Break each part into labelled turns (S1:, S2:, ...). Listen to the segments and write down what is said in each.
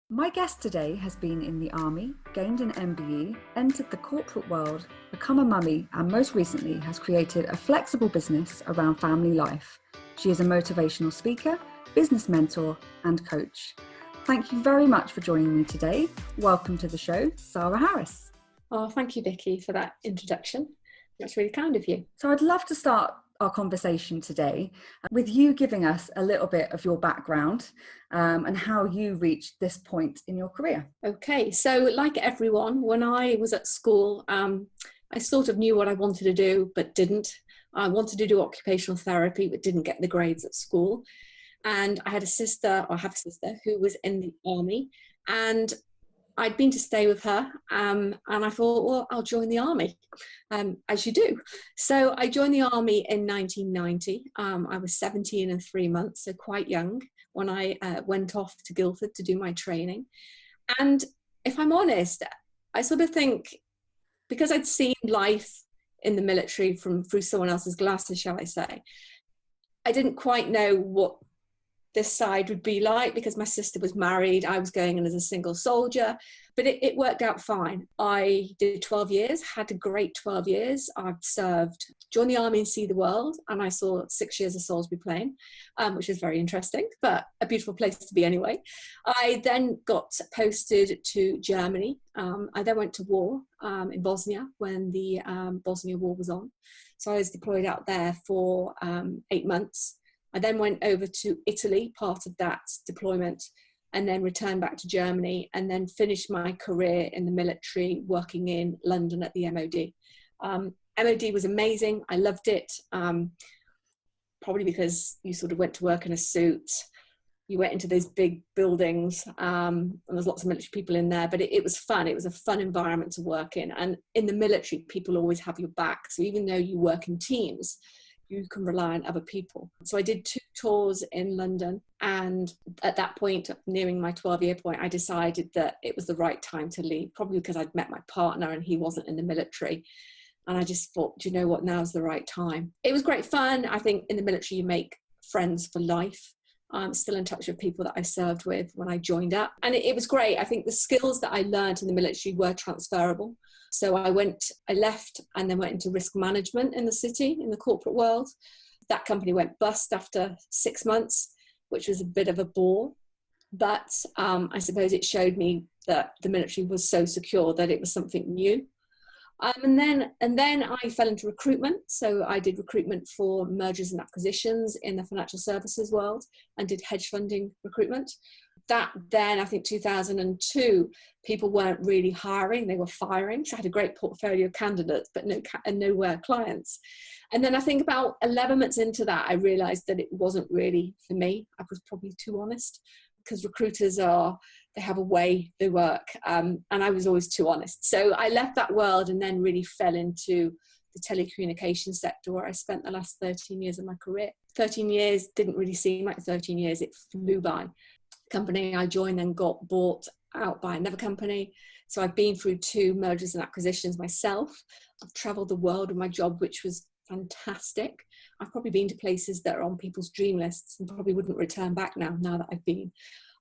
S1: My guest today has been in the army, gained an MBE, entered the corporate world, become a mummy, and most recently has created a flexible business around family life. She is a motivational speaker, business mentor, and coach. Thank you very much for joining me today. Welcome to the show, Sara Harris.
S2: Oh, thank you, Vicki, for that introduction. That's really kind of you.
S1: So I'd love to start our conversation today with you giving us a little bit of your background and how you reached this point in your career.
S2: Okay, so like everyone, when I was at school, I sort of knew what I wanted to do, but didn't. I wanted to do occupational therapy, but didn't get the grades at school. And I had a sister, or have a sister, who was in the army, and I'd been to stay with her, and I thought, well, I'll join the army, as you do. So I joined the army in 1990. I was 17 and 3 months, so quite young, when I went off to Guildford to do my training. And if I'm honest, I sort of think, because I'd seen life in the military through someone else's glasses, shall I say, I didn't quite know what this side would be like, because my sister was married, I was going in as a single soldier, but it worked out fine. I did 12 years, had a great 12 years. I've joined the army and see the world, and I saw 6 years of Salisbury Plain, which was very interesting, but a beautiful place to be anyway. I then got posted to Germany. I then went to war in Bosnia when the Bosnia War was on. So I was deployed out there for 8 months. I then went over to Italy, part of that deployment, and then returned back to Germany, and then finished my career in the military working in London at the MOD. MOD was amazing. I loved it, probably because you sort of went to work in a suit. You went into those big buildings, and there's lots of military people in there, but it was fun. It was a fun environment to work in. And in the military, people always have your back. So even though you work in teams, you can rely on other people. So I did 2 tours in London, and at that point, nearing my 12-year point, I decided that it was the right time to leave, probably because I'd met my partner and he wasn't in the military. And I just thought, do you know what, now's the right time. It was great fun. I think in the military, you make friends for life. I'm still in touch with people that I served with when I joined up. And it was great. I think the skills that I learned in the military were transferable. So I left and then went into risk management in the city, in the corporate world. That company went bust after 6 months, which was a bit of a bore. But I suppose it showed me that the military was so secure that it was something new. And then I fell into recruitment. So I did recruitment for mergers and acquisitions in the financial services world, and did hedge funding recruitment. That then, I think 2002, people weren't really hiring, they were firing. So I had a great portfolio of candidates, but nowhere clients. And then I think about 11 months into that, I realized that it wasn't really for me. I was probably too honest, because recruiters they have a way they work. And I was always too honest. So I left that world and then really fell into the telecommunications sector, where I spent the last 13 years of my career. 13 years didn't really seem like 13 years. It flew by. The company I joined then got bought out by another company. So I've been through 2 mergers and acquisitions myself. I've traveled the world with my job, which was fantastic. I've probably been to places that are on people's dream lists and probably wouldn't return back now that I've been.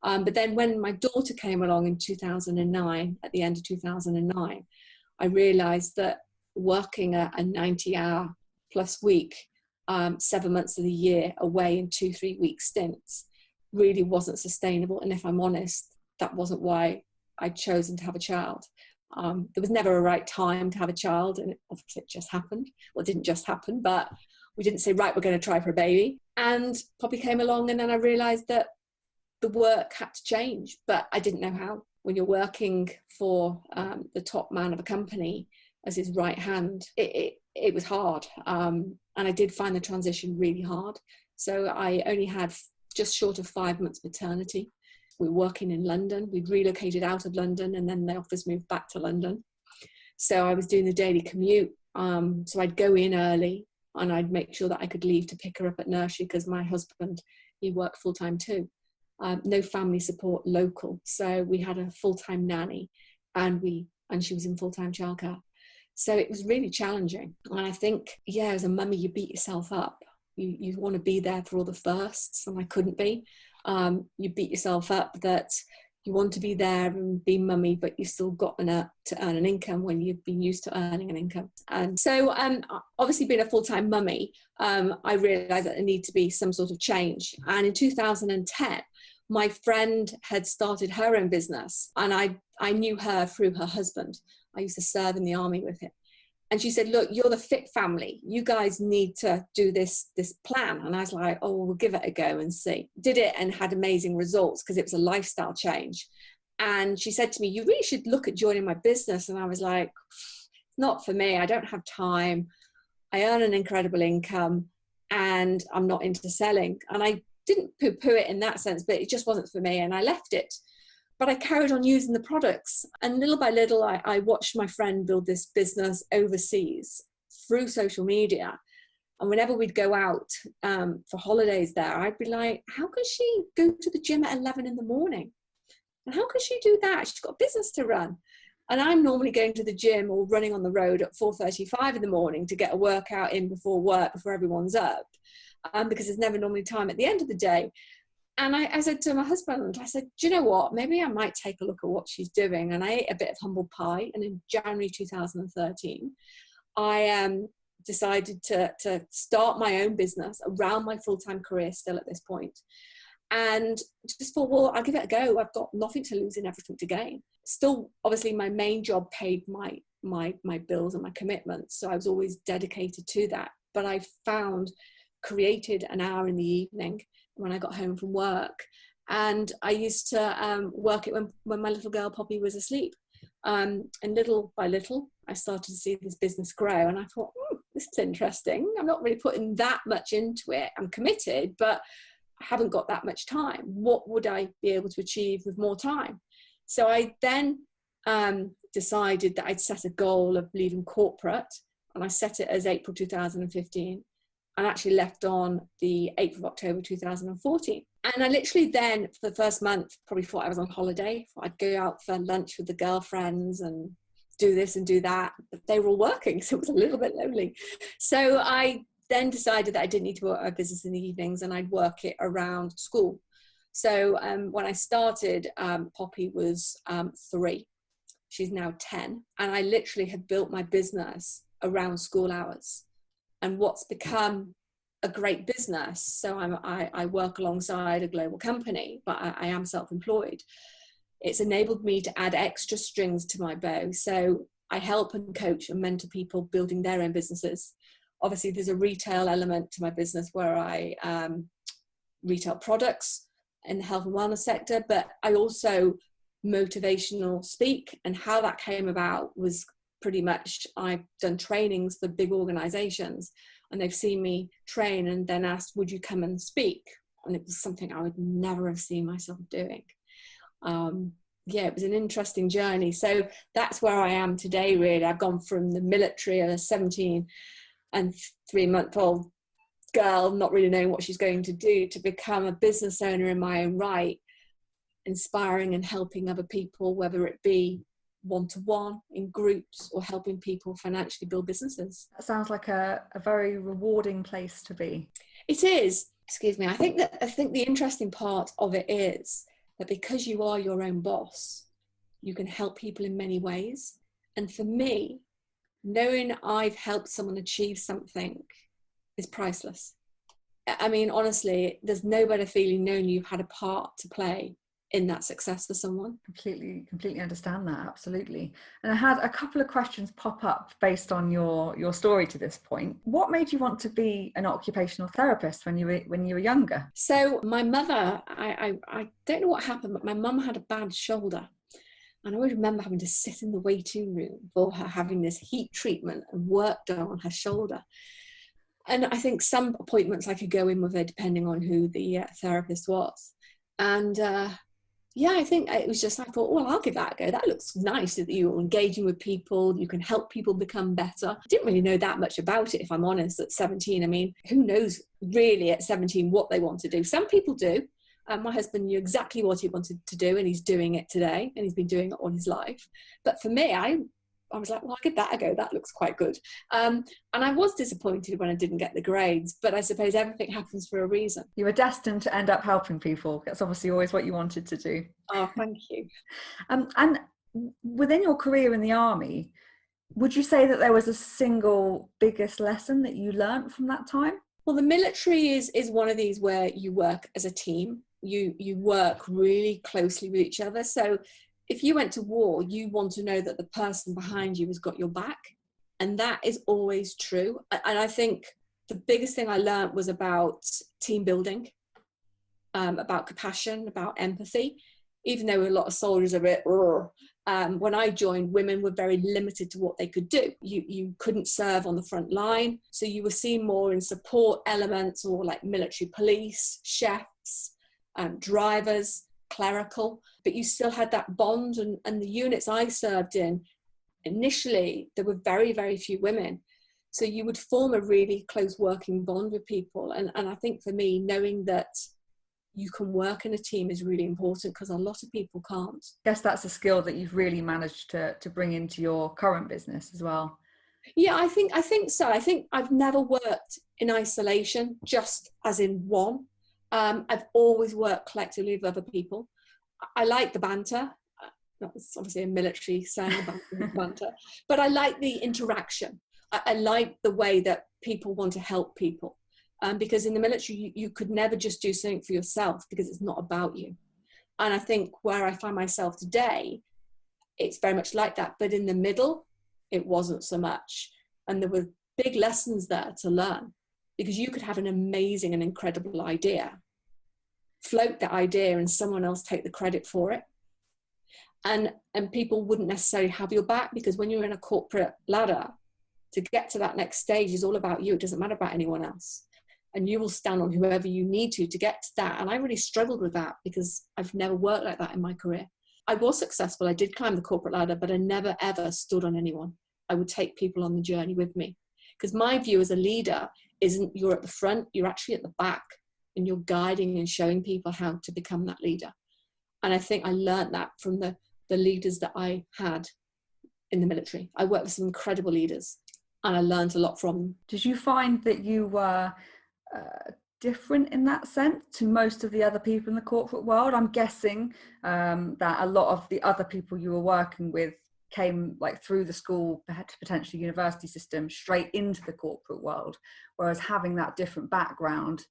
S2: But then when my daughter came along in 2009, at the end of 2009, I realized that working a 90-hour plus week, 7 months of the year away in 2-3 week stints, really wasn't sustainable. And if I'm honest, that wasn't why I'd chosen to have a child. There was never a right time to have a child, and obviously it just happened. Well, it didn't just happen, but we didn't say, right, we're going to try for a baby. And Poppy came along, and then I realized that the work had to change, but I didn't know how. When you're working for the top man of a company as his right hand, it was hard. And I did find the transition really hard. So I only had just short of 5 months maternity. We were working in London. We'd relocated out of London, and then the office moved back to London. So I was doing the daily commute. So I'd go in early, and I'd make sure that I could leave to pick her up at nursery, because my husband, he worked full-time too. No family support local. So we had a full-time nanny, and she was in full-time childcare. So it was really challenging. And I think, as a mummy, you beat yourself up. You want to be there for all the firsts, and I couldn't be. You beat yourself up that you want to be there and be mummy, but you've still got to earn an income when you've been used to earning an income. And so obviously being a full-time mummy, I realised that there needed to be some sort of change. And in 2010, my friend had started her own business, and I knew her through her husband. I used to serve in the army with him. And she said, look, you're the fit family. You guys need to do this plan. And I was like, oh, we'll give it a go and see. Did it and had amazing results because it was a lifestyle change. And she said to me, you really should look at joining my business. And I was like, not for me. I don't have time. I earn an incredible income and I'm not into selling. And I didn't poo-poo it in that sense, but it just wasn't for me. And I left it. But I carried on using the products. And little by little, I watched my friend build this business overseas through social media. And whenever we'd go out for holidays there, I'd be like, how can she go to the gym at 11 in the morning? And how can she do that? She's got a business to run. And I'm normally going to the gym or running on the road at 4:35 in the morning to get a workout in before work, before everyone's up, because there's never normally time at the end of the day. And I said to my husband, I said, do you know what? Maybe I might take a look at what she's doing. And I ate a bit of humble pie. And in January 2013, I decided to start my own business around my full-time career still at this point. And just thought, well, I'll give it a go. I've got nothing to lose and everything to gain. Still, obviously, my main job paid my bills and my commitments. So I was always dedicated to that. But I created an hour in the evening when I got home from work, and I used to work it when my little girl Poppy was asleep, and little by little I started to see this business grow, and I thought, this is interesting. I'm not really putting that much into it. I'm committed, but I haven't got that much time. What would I be able to achieve with more time? So I then decided that I'd set a goal of leaving corporate, and I set it as April 2015. And actually left on the 8th of October 2014. And I literally then, for the first month, probably thought I was on holiday. I'd go out for lunch with the girlfriends and do this and do that. But they were all working, so it was a little bit lonely. So I then decided that I didn't need to work my business in the evenings, and I'd work it around school. So when I started, Poppy was 3. She's now 10. And I literally had built my business around school hours. And what's become a great business, so I work alongside a global company, but I am self-employed. It's enabled me to add extra strings to my bow. So I help and coach and mentor people building their own businesses. Obviously, there's a retail element to my business where I retail products in the health and wellness sector, but I also motivational speak. And how that came about was pretty much, I've done trainings for big organizations, and they've seen me train and then asked, would you come and speak? And it was something I would never have seen myself doing. It was an interesting journey. So that's where I am today, really. I've gone from the military, a 17 and 3-month-old girl, not really knowing what she's going to do, to become a business owner in my own right, inspiring and helping other people, whether it be one-to-one, in groups, or helping people financially build businesses.
S1: That sounds like a very rewarding place to be.
S2: It is. Excuse me. I think the interesting part of it is that because you are your own boss, you can help people in many ways. And for me, knowing I've helped someone achieve something is priceless. I mean, honestly, there's no better feeling knowing you've had a part to play in that success for someone.
S1: Completely understand that, absolutely. And I had a couple of questions pop up based on your story to this point. What made you want to be an occupational therapist when you were younger?
S2: So my mother, I don't know what happened, but my mum had a bad shoulder. And I always remember having to sit in the waiting room for her having this heat treatment and work done on her shoulder. And I think some appointments I could go in with her depending on who the therapist was. And I think it was just, I thought, well, I'll give that a go. That looks nice that you're engaging with people. You can help people become better. I didn't really know that much about it, if I'm honest, at 17. I mean, who knows really at 17 what they want to do? Some people do. My husband knew exactly what he wanted to do, and he's doing it today, and he's been doing it all his life. But for me, I I was like, well, I'll give that a go. That looks quite good. And I was disappointed when I didn't get the grades, but I suppose everything happens for a reason.
S1: You were destined to end up helping people. That's obviously always what you wanted to do.
S2: Oh, thank you.
S1: And within your career in the army, would you say that there was a single biggest lesson that you learned from that time?
S2: Well, the military is one of these where you work as a team. You work really closely with each other. So if you went to war, you want to know that the person behind you has got your back. And that is always true. And I think the biggest thing I learned was about team building, about compassion, about empathy. Even though a lot of soldiers are a bit, when I joined, women were very limited to what they could do. You couldn't serve on the front line. So you were seen more in support elements, or like military police, chefs, drivers, clerical, but you still had that bond. And the units I served in, initially, there were very, very few women. So you would form a really close working bond with people. And I think for me, knowing that you can work in a team is really important, because a lot of people can't.
S1: I guess that's a skill that you've really managed to bring into your current business as well.
S2: Yeah, I think so. I think I've never worked in isolation, just as in one. I've always worked collectively with other people. I like the banter. That's obviously a military saying about banter, but I like the interaction. I like the way that people want to help people. Because in the military, you could never just do something for yourself, because it's not about you. And I think where I find myself today, it's very much like that. But in the middle, it wasn't so much. And there were big lessons there to learn, because you could have an amazing and incredible idea, float that idea, and someone else take the credit for it. And people wouldn't necessarily have your back, because when you're in a corporate ladder, to get to that next stage is all about you. It doesn't matter about anyone else. And you will stand on whoever you need to get to that. And I really struggled with that, because I've never worked like that in my career. I was successful. I did climb the corporate ladder, but I never, ever stood on anyone. I would take people on the journey with me. Because my view as a leader isn't you're at the front, you're actually at the back, and you're guiding and showing people how to become that leader. And I think I learned that from the leaders that I had in the military. I worked with some incredible leaders, and I learned a lot from them.
S1: Did you find that you were different in that sense to most of the other people in the corporate world? I'm guessing that a lot of the other people you were working with came like through the school, potentially university system, straight into the corporate world, whereas having that different background,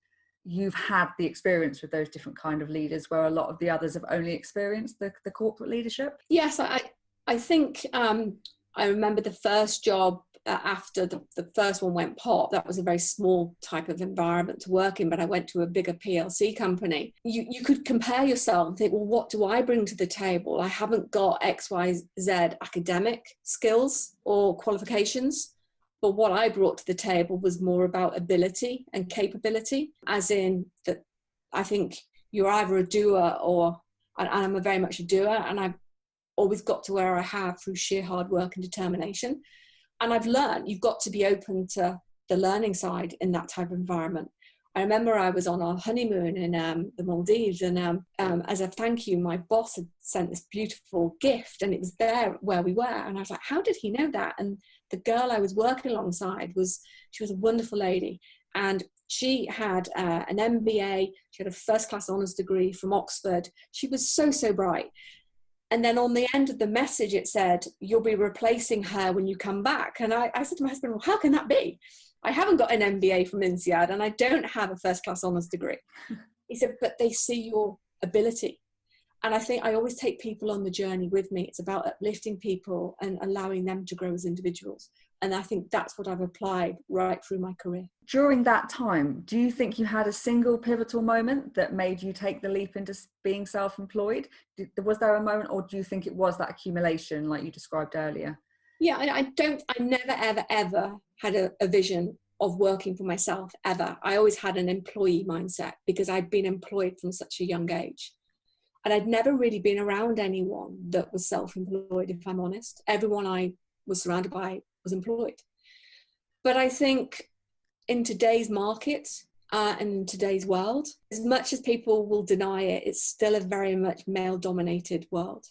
S1: you've had the experience with those different kind of leaders, where a lot of the others have only experienced the corporate leadership.
S2: Yes, I think I remember the first job after the first one went pop. That was a very small type of environment to work in, but I went to a bigger PLC company. You could compare yourself and think, well, what do I bring to the table? I haven't got X, Y, Z academic skills or qualifications, but what I brought to the table was more about ability and capability, as in that I think you're either a doer and I'm very much a doer, and I've always got to where I have through sheer hard work and determination. And I've learned you've got to be open to the learning side in that type of environment. I remember I was on our honeymoon in the Maldives, and as a thank you, my boss had sent this beautiful gift, and it was there where we were. And I was like, how did he know that? And the girl I was working alongside she was a wonderful lady, and she had an MBA. She had a first-class honours degree from Oxford. She was so bright. And then on the end of the message, it said, you'll be replacing her when you come back. And I said to my husband, well, how can that be? I haven't got an MBA from INSEAD, and I don't have a first-class honours degree. He said, but they see your ability. And I think I always take people on the journey with me. It's about uplifting people and allowing them to grow as individuals. And I think that's what I've applied right through my career.
S1: During that time, do you think you had a single pivotal moment that made you take the leap into being self-employed? Was there a moment, or do you think it was that accumulation like you described earlier?
S2: Yeah, I never, ever had a vision of working for myself, ever. I always had an employee mindset, because I'd been employed from such a young age. And I'd never really been around anyone that was self-employed, if I'm honest. Everyone I was surrounded by was employed. But I think in today's market and in today's world, as much as people will deny it, it's still a very much male-dominated world.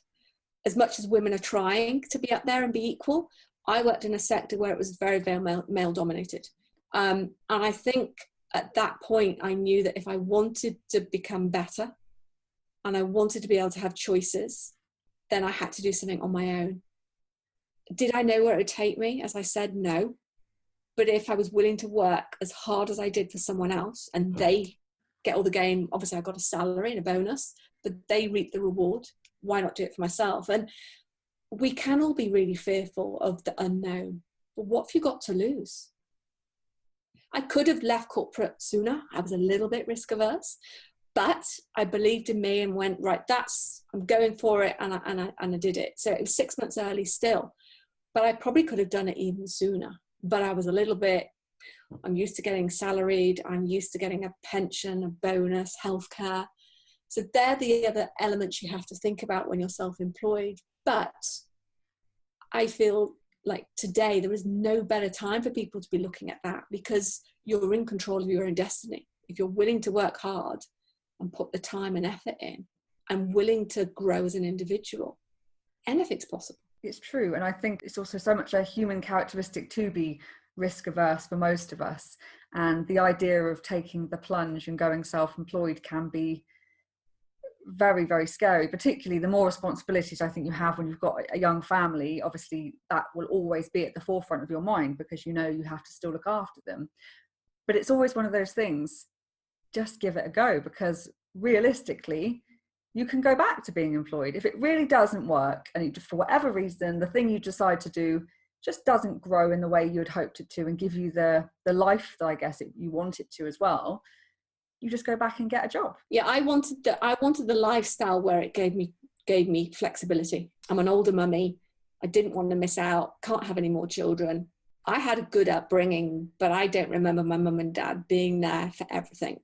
S2: as much as women are trying to be up there and be equal, I worked in a sector where it was very, very male dominated. And I think at that point, I knew that if I wanted to become better and I wanted to be able to have choices, then I had to do something on my own. Did I know where it would take me? As I said, no. But if I was willing to work as hard as I did for someone else and they get all the gain, obviously I got a salary and a bonus, but they reap the reward. Why not do it for myself? And we can all be really fearful of the unknown. But what have you got to lose? I could have left corporate sooner. I was a little bit risk averse, but I believed in me and went, right, I'm going for it. And I did it. So it was 6 months early still, but I probably could have done it even sooner. But I was a little bit, I'm used to getting salaried. I'm used to getting a pension, a bonus, healthcare. So they're the other elements you have to think about when you're self-employed. But I feel like today there is no better time for people to be looking at that, because you're in control of your own destiny. If you're willing to work hard and put the time and effort in and willing to grow as an individual, anything's possible.
S1: It's true. And I think it's also so much a human characteristic to be risk averse for most of us. And the idea of taking the plunge and going self-employed can be very, very scary, particularly the more responsibilities I think you have when you've got a young family. Obviously that will always be at the forefront of your mind because you know you have to still look after them. But it's always one of those things, just give it a go, because realistically you can go back to being employed. If it really doesn't work and for whatever reason the thing you decide to do just doesn't grow in the way you had hoped it to and give you the life that I guess you want it to as well, you just go back and get a job.
S2: Yeah, I wanted the lifestyle where it gave me flexibility. I'm an older mummy. I didn't want to miss out. Can't have any more children. I had a good upbringing, but I don't remember my mum and dad being there for everything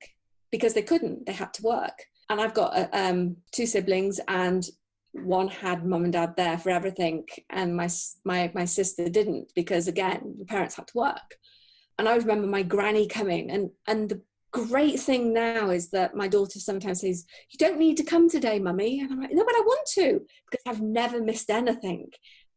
S2: because they couldn't. They had to work. And I've got 2 siblings, and one had mum and dad there for everything, and my sister didn't, because again, the parents had to work. And I remember my granny coming, and the great thing now is that my daughter sometimes says, "You don't need to come today, mummy." And I'm like, "No, but I want to, because I've never missed anything."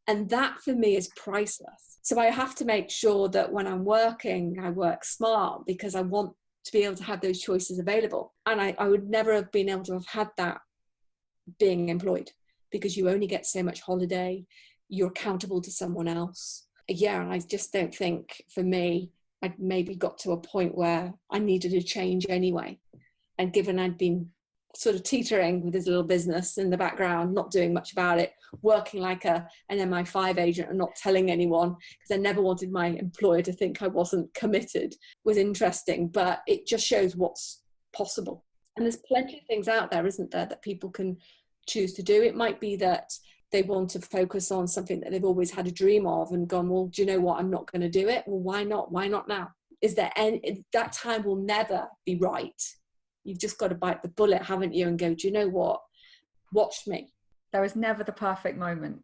S2: And that for me is priceless. So I have to make sure that when I'm working, I work smart, because I want to be able to have those choices available. And I would never have been able to have had that being employed, because you only get so much holiday. You're accountable to someone else. Yeah, and I just don't think, for me, I'd maybe got to a point where I needed a change anyway. And given I'd been sort of teetering with this little business in the background, not doing much about it, working like an MI5 agent and not telling anyone, because I never wanted my employer to think I wasn't committed, was interesting. But it just shows what's possible. And there's plenty of things out there, isn't there, that people can choose to do. It might be that they want to focus on something that they've always had a dream of and gone, well, do you know what? I'm not going to do it. Well, why not? Why not now? That time will never be right. You've just got to bite the bullet, haven't you? And go, do you know what? Watch me.
S1: There is never the perfect moment.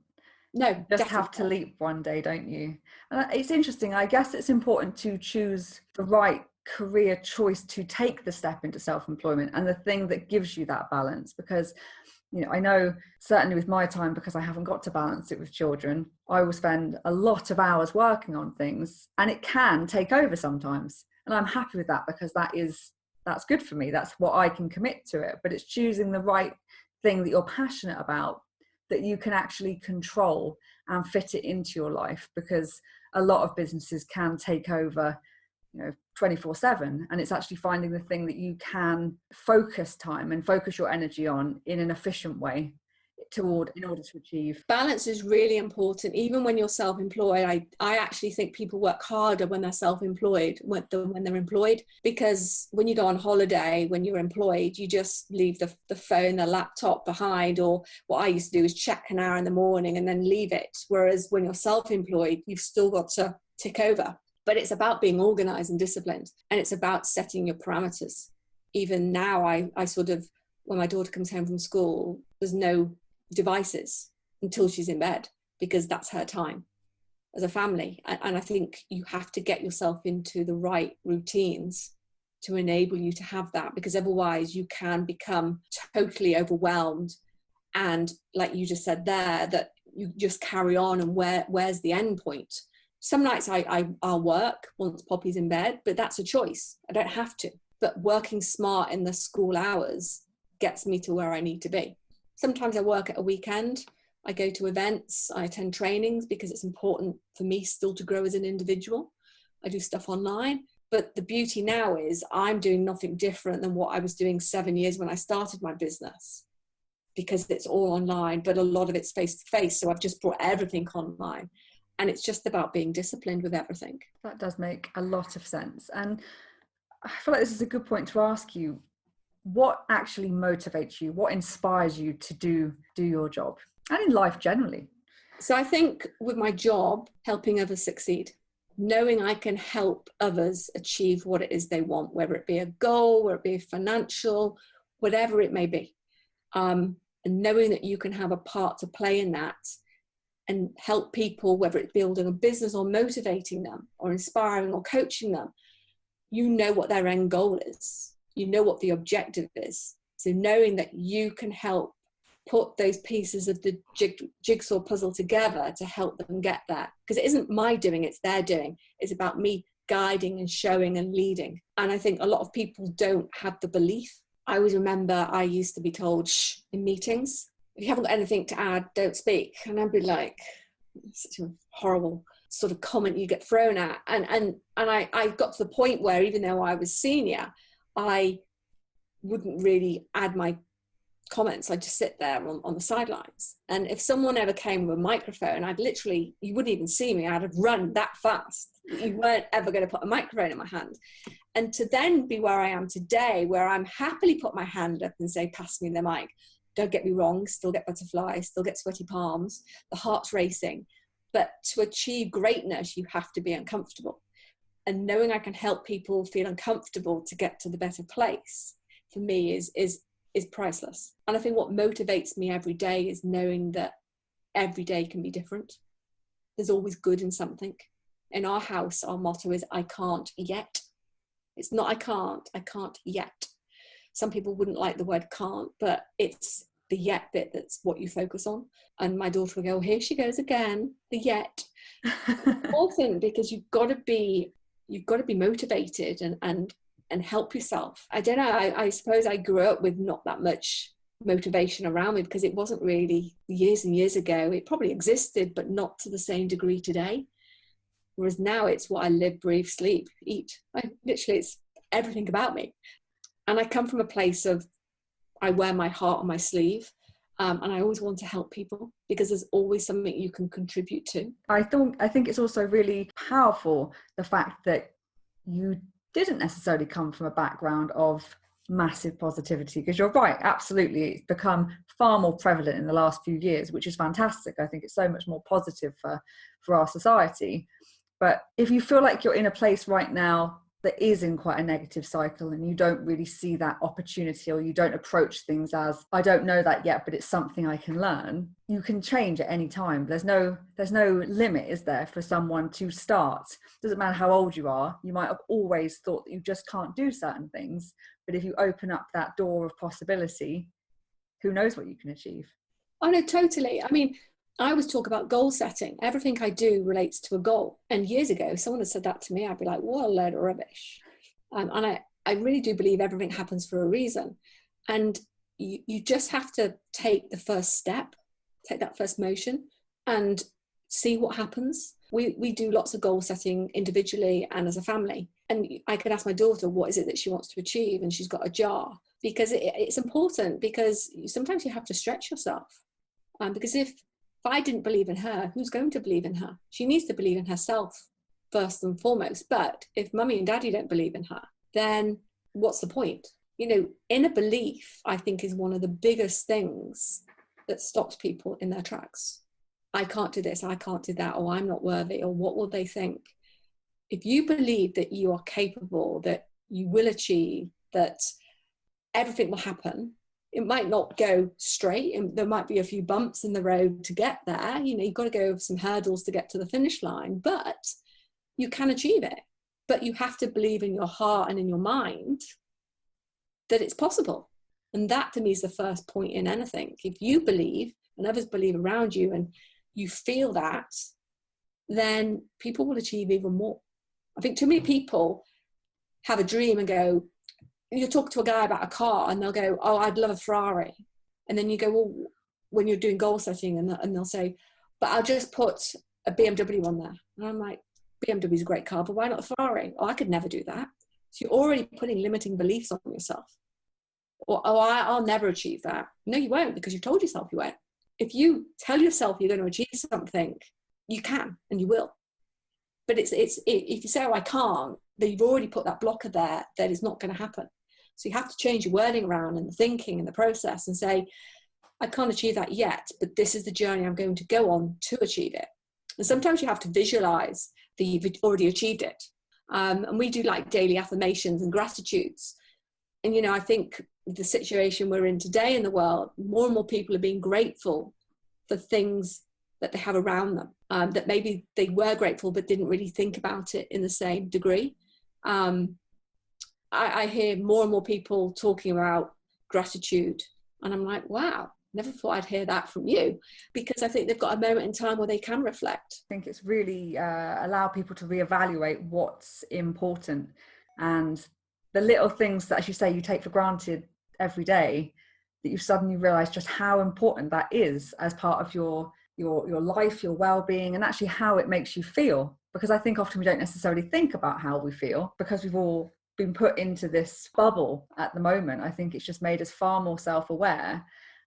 S2: No,
S1: you just have to leap one day, don't you? And it's interesting. I guess it's important to choose the right career choice to take the step into self-employment and the thing that gives you that balance, because I know certainly with my time, because I haven't got to balance it with children, I will spend a lot of hours working on things, and it can take over sometimes. And I'm happy with that, because that's good for me. That's what I can commit to it. But it's choosing the right thing that you're passionate about, that you can actually control and fit it into your life, because a lot of businesses can take over 24/7, and it's actually finding the thing that you can focus time and focus your energy on in an efficient way in order to achieve.
S2: Balance is really important. Even when you're self-employed, I actually think people work harder when they're self-employed than when they're employed, because when you go on holiday, when you're employed, you just leave the phone, the laptop behind, or what I used to do is check an hour in the morning and then leave it. Whereas when you're self-employed, you've still got to tick over. But it's about being organized and disciplined, and it's about setting your parameters. Even now, I sort of, when my daughter comes home from school, there's no devices until she's in bed, because that's her time as a family. And I think you have to get yourself into the right routines to enable you to have that, because otherwise you can become totally overwhelmed And like you just said there, that you just carry on, and where's the end point? Some nights I'll work once Poppy's in bed, but that's a choice. I don't have to. But working smart in the school hours gets me to where I need to be. Sometimes I work at a weekend. I go to events, I attend trainings because it's important for me still to grow as an individual. I do stuff online. But the beauty now is I'm doing nothing different than what I was doing 7 years when I started my business, because it's all online, but a lot of it's face to face. So I've just brought everything online, and it's just about being disciplined with everything.
S1: That does make a lot of sense. And I feel like this is a good point to ask you, what actually motivates you? What inspires you to do your job and in life generally?
S2: So I think with my job, helping others succeed, knowing I can help others achieve what it is they want, whether it be a goal, whether it be financial, whatever it may be. And knowing that you can have a part to play in that and help people, whether it's building a business or motivating them or inspiring or coaching them, you know what their end goal is. You know what the objective is. So knowing that you can help put those pieces of the jigsaw puzzle together to help them get there. Because it isn't my doing, it's their doing. It's about me guiding and showing and leading. And I think a lot of people don't have the belief. I always remember I used to be told, shh, in meetings, if you haven't got anything to add, don't speak. And I'd be like, such a horrible sort of comment you get thrown at. And I got to the point where even though I was senior, I wouldn't really add my comments. I'd just sit there on the sidelines. And if someone ever came with a microphone, you wouldn't even see me. I'd have run that fast. You weren't ever going to put a microphone in my hand. And to then be where I am today, where I'm happily put my hand up and say, pass me the mic. Don't get me wrong, still get butterflies, still get sweaty palms, the heart's racing. But to achieve greatness, you have to be uncomfortable. And knowing I can help people feel uncomfortable to get to the better place, for me is priceless. And I think what motivates me every day is knowing that every day can be different. There's always good in something. In our house, our motto is, I can't yet. It's not I can't yet. Some people wouldn't like the word can't, but it's the yet bit that's what you focus on. And my daughter will go, oh, here she goes again, the yet. It's important because you've got to be motivated and help yourself. I don't know, I suppose I grew up with not that much motivation around me because it wasn't really years and years ago. It probably existed, but not to the same degree today. Whereas now it's what I live, breathe, sleep, eat. It's everything about me. And I come from a place of, I wear my heart on my sleeve. And I always want to help people because there's always something you can contribute to. I
S1: think it's also really powerful, the fact that you didn't necessarily come from a background of massive positivity, because you're right, absolutely, it's become far more prevalent in the last few years, which is fantastic. I think it's so much more positive for our society. But if you feel like you're in a place right now that is in quite a negative cycle and you don't really see that opportunity, or you don't approach things as, I don't know that yet, but it's something I can learn, you can change at any time. There's no limit, is there, for someone to start? Doesn't matter how old you are. You might have always thought that you just can't do certain things, but if you open up that door of possibility, who knows what you can achieve?
S2: Oh no, totally. I mean, I always talk about goal setting. Everything I do relates to a goal. And years ago, if someone had said that to me, I'd be like, what a load of rubbish. And I really do believe everything happens for a reason. And you just have to take the first step, take that first motion and see what happens. We do lots of goal setting individually and as a family. And I could ask my daughter, what is it that she wants to achieve? And she's got a jar, because it's important, because sometimes you have to stretch yourself. Because if I didn't believe in her, who's going to believe in her? She needs to believe in herself first and foremost. But if mummy and daddy don't believe in her, then what's the point? You know, inner belief, I think, is one of the biggest things that stops people in their tracks. I can't do this, I can't do that, or I'm not worthy, or what will they think? If you believe that you are capable, that you will achieve, that everything will happen, it might not go straight, and there might be a few bumps in the road to get there. You know, you've got to go over some hurdles to get to the finish line, but you can achieve it. But you have to believe in your heart and in your mind that it's possible. And that to me is the first point in anything. If you believe and others believe around you and you feel that, then people will achieve even more. I think too many people have a dream and go, you talk to a guy about a car and they'll go, oh, I'd love a Ferrari. And then you go, well, when you're doing goal setting, and they'll say, but I'll just put a BMW on there. And I'm like, BMW is a great car, but why not a Ferrari? Oh, I could never do that. So you're already putting limiting beliefs on yourself. Or, oh, I'll never achieve that. No, you won't, because you've told yourself you won't. If you tell yourself you're going to achieve something, you can and you will. But it's if you say, oh, I can't, then you've already put that blocker there that is not going to happen. So you have to change your wording around and the thinking and the process and say, I can't achieve that yet, but this is the journey I'm going to go on to achieve it. And sometimes you have to visualize that you've already achieved it. And we do like daily affirmations and gratitudes. And, you know, I think the situation we're in today in the world, more and more people are being grateful for things that they have around them, that maybe they were grateful but didn't really think about it in the same degree. I hear more and more people talking about gratitude, and I'm like, wow, never thought I'd hear that from you, because I think they've got a moment in time where they can reflect.
S1: I think it's really allow people to reevaluate what's important, and the little things that, as you say, you take for granted every day, that you suddenly realize just how important that is as part of your life, your well-being, and actually how it makes you feel. Because I think often we don't necessarily think about how we feel because we've all been put into this bubble at the moment. I think it's just made us far more self-aware.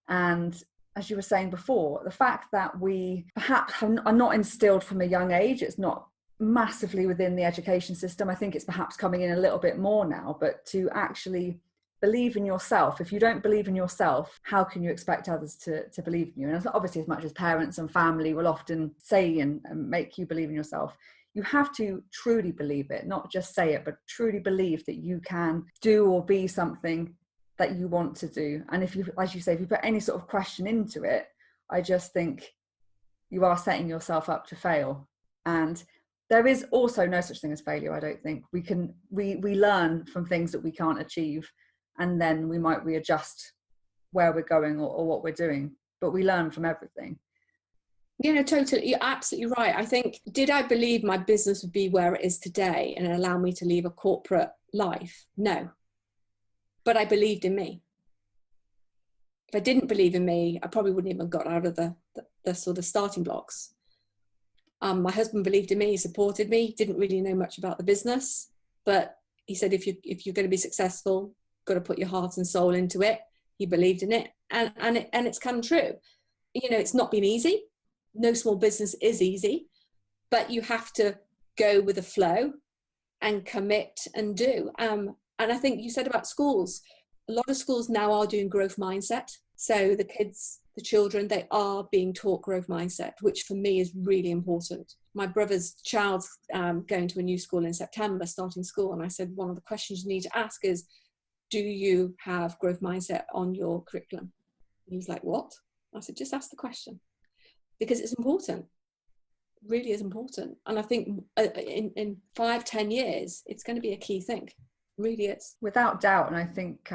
S1: And as you were saying before, the fact that we perhaps are not instilled from a young age, it's not massively within the education system. I think it's perhaps coming in a little bit more now, but to actually believe in yourself. If you don't believe in yourself, how can you expect others to believe in you? And obviously, as much as parents and family will often say and make you believe in yourself, you have to truly believe it, not just say it, but truly believe that you can do or be something that you want to do. And if you, as you say, if you put any sort of question into it, I just think you are setting yourself up to fail. And there is also no such thing as failure. I don't think we learn from things that we can't achieve, and then we might readjust where we're going or what we're doing, but we learn from everything.
S2: You know, totally, you're absolutely right. I think, did I believe my business would be where it is today and allow me to leave a corporate life? No. But I believed in me. If I didn't believe in me, I probably wouldn't even have got out of the sort of starting blocks. My husband believed in me, he supported me, didn't really know much about the business, but he said, if you're going to be successful, got to put your heart and soul into it. He believed in it, and it's come true. You know, it's not been easy. No small business is easy, but you have to go with the flow and commit and do. And I think you said about schools, a lot of schools now are doing growth mindset. So the kids, the children, they are being taught growth mindset, which for me is really important. My brother's child's going to a new school in September, starting school. And I said, one of the questions you need to ask is, do you have growth mindset on your curriculum? And he was like, what? I said, just ask the question. Because it's important, it really is important. And I think in 5-10 years, it's going to be a key thing. It really is.
S1: Without doubt. And I think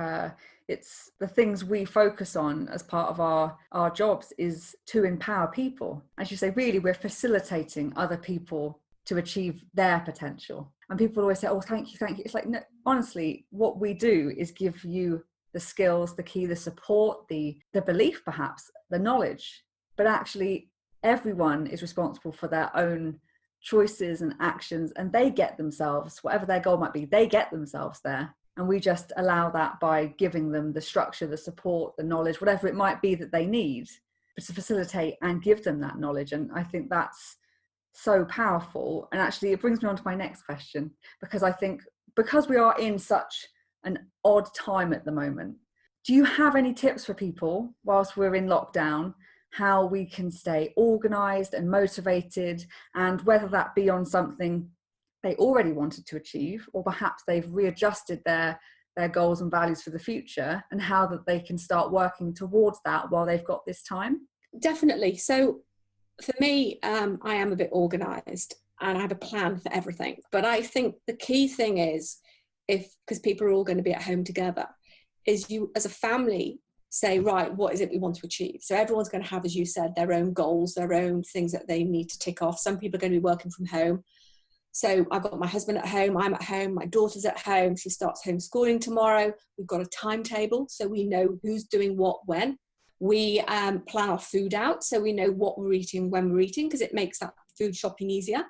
S1: it's the things we focus on as part of our jobs is to empower people. As you say, really, we're facilitating other people to achieve their potential. And people always say, oh, thank you. It's like, no, honestly, what we do is give you the skills, the key, the support, the belief, perhaps, the knowledge. But actually, everyone is responsible for their own choices and actions, and they get themselves, whatever their goal might be, they get themselves there. And we just allow that by giving them the structure, the support, the knowledge, whatever it might be that they need, but to facilitate and give them that knowledge. And I think that's so powerful. And actually, it brings me on to my next question, because I think because we are in such an odd time at the moment, do you have any tips for people whilst we're in lockdown, how we can stay organized and motivated, and whether that be on something they already wanted to achieve, or perhaps they've readjusted their goals and values for the future, and how that they can start working towards that while they've got this time?
S2: Definitely. So for me, I am a bit organized and I have a plan for everything. But I think the key thing is, because people are all going to be at home together, is you as a family say, right, what is it we want to achieve? So everyone's going to have, as you said, their own goals, their own things that they need to tick off. Some people are going to be working from home. So I've got my husband at home, I'm at home, my daughter's at home, she starts homeschooling tomorrow. We've got a timetable, so we know who's doing what when. We plan our food out, so we know what we're eating, when we're eating, because it makes that food shopping easier,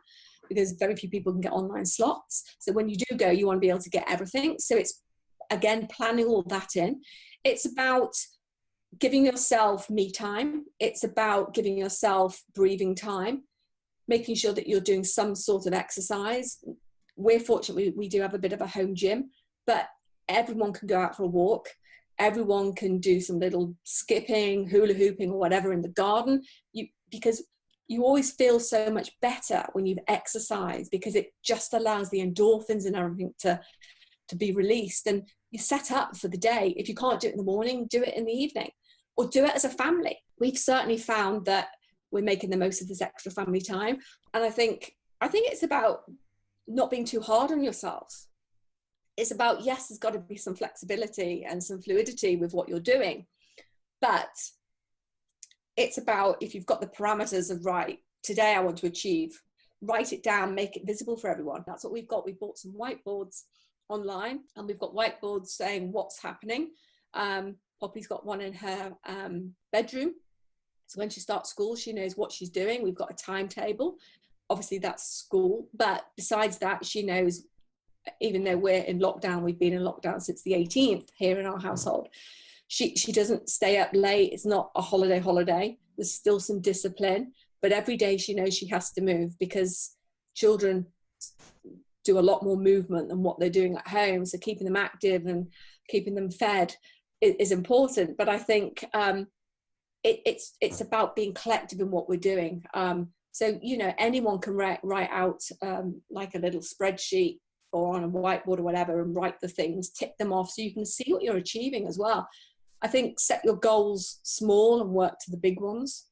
S2: because very few people can get online slots. So when you do go, you want to be able to get everything. So it's, again, planning all that in. It's about giving yourself me time. It's about giving yourself breathing time, making sure that you're doing some sort of exercise. We're fortunate we do have a bit of a home gym, but everyone can go out for a walk. Everyone can do some little skipping, hula hooping or whatever in the garden. Because you always feel so much better when you've exercised, because it just allows the endorphins and everything to be released, and you're set up for the day. If you can't do it in the morning, do it in the evening, or do it as a family. We've certainly found that we're making the most of this extra family time. And I think it's about not being too hard on yourselves. It's about, yes, there's got to be some flexibility and some fluidity with what you're doing, but it's about, if you've got the parameters of, right, today I want to achieve, write it down, make it visible for everyone. That's what we've got. We bought some whiteboards online, and we've got whiteboards saying what's happening. Poppy's got one in her bedroom. So when she starts school, she knows what she's doing. We've got a timetable. Obviously that's school, but besides that, she knows, even though we're in lockdown, we've been in lockdown since the 18th here in our household. She doesn't stay up late. It's not a holiday. There's still some discipline, but every day she knows she has to move, because children do a lot more movement than what they're doing at home. So keeping them active and keeping them fed is important. But I think it's about being collective in what we're doing. So, anyone can write out like a little spreadsheet or on a whiteboard or whatever, and write the things, tick them off, so you can see what you're achieving as well. I think set your goals small and work to the big ones,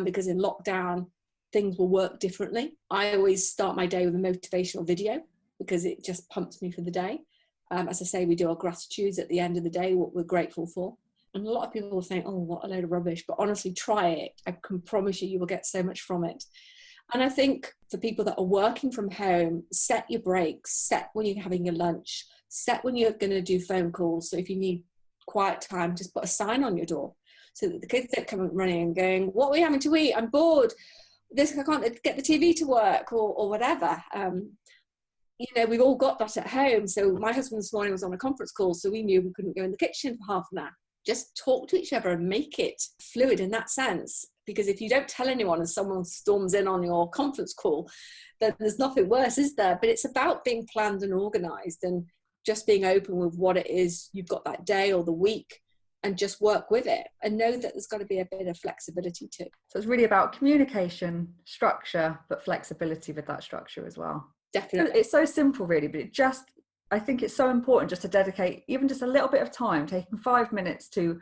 S2: because in lockdown, things will work differently. I always start my day with a motivational video, because it just pumps me for the day. As I say, we do our gratitudes at the end of the day, what we're grateful for. And a lot of people will think, oh, what a load of rubbish. But honestly, try it. I can promise you will get so much from it. And I think for people that are working from home, set your breaks, set when you're having your lunch, set when you're going to do phone calls. So if you need quiet time, just put a sign on your door, so that the kids don't come running and going, what are we having to eat? I'm bored. I can't get the TV to work, or whatever. We've all got that at home. So my husband this morning was on a conference call, so we knew we couldn't go in the kitchen for half an hour. Just talk to each other and make it fluid in that sense. Because if you don't tell anyone and someone storms in on your conference call, then there's nothing worse, is there? But it's about being planned and organised, and just being open with what it is you've got that day or the week, and just work with it, and know that there's got to be a bit of flexibility too.
S1: So it's really about communication, structure, but flexibility with that structure as well.
S2: Definitely.
S1: It's so simple really, but I think it's so important just to dedicate even just a little bit of time, taking 5 minutes to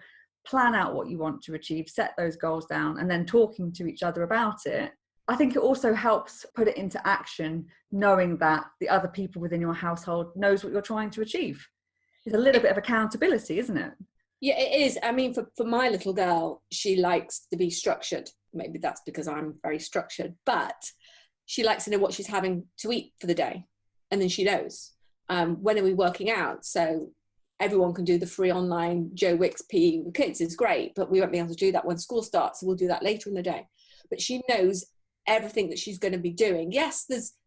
S1: plan out what you want to achieve, set those goals down, and then talking to each other about it. I think it also helps put it into action, knowing that the other people within your household knows what you're trying to achieve. It's a little bit of accountability, isn't it?
S2: Yeah, it is. I mean, for my little girl, she likes to be structured. Maybe that's because I'm very structured, but she likes to know what she's having to eat for the day. And then she knows. When are we working out? So everyone can do the free online Joe Wicks PE with kids is great, but we won't be able to do that when school starts. So we'll do that later in the day. But she knows everything that she's going to be doing. Yes,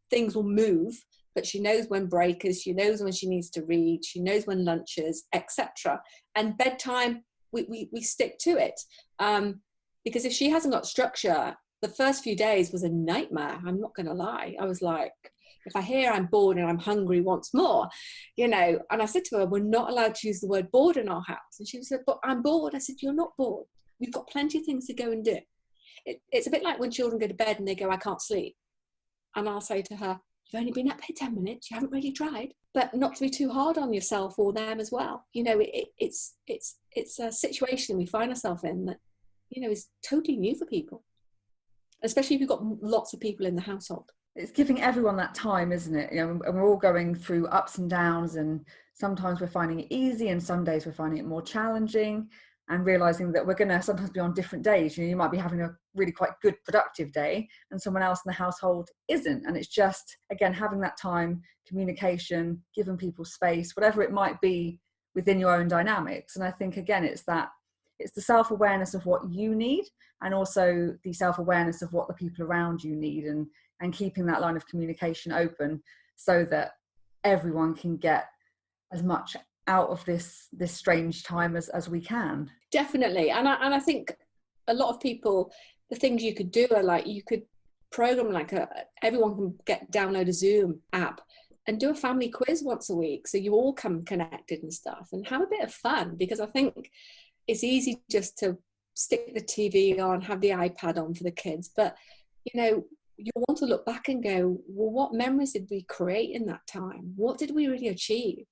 S2: things will move, but she knows when break is, she knows when she needs to read, she knows when lunch is, etc. And bedtime, we stick to it. Because if she hasn't got structure, the first few days was a nightmare. I'm not going to lie. I was like, if I hear I'm bored and I'm hungry once more, and I said to her, we're not allowed to use the word bored in our house. And she said, but I'm bored. I said, you're not bored. We've got plenty of things to go and do. It's a bit like when children go to bed and they go, I can't sleep. And I'll say to her, you've only been up here 10 minutes. You haven't really tried. But not to be too hard on yourself or them as well. It's a situation we find ourselves in that, is totally new for people. Especially if you've got lots of people in the household.
S1: It's giving everyone that time, isn't it? You know, and we're all going through ups and downs, and sometimes we're finding it easy and some days we're finding it more challenging, and realizing that we're going to sometimes be on different days. You know, you might be having a really quite good productive day and someone else in the household isn't. And it's just, again, having that time, communication, giving people space, whatever it might be within your own dynamics. And I think, again, it's the self-awareness of what you need, and also the self-awareness of what the people around you need, and keeping that line of communication open so that everyone can get as much out of this strange time as we can.
S2: Definitely. And I think a lot of people, the things you could do are like, you could program like everyone can download a Zoom app and do a family quiz once a week, so you all come connected and stuff, and have a bit of fun. Because I think it's easy just to stick the TV on, have the iPad on for the kids, but you know, you want to look back and go, well, what memories did we create in that time? What did we really achieve?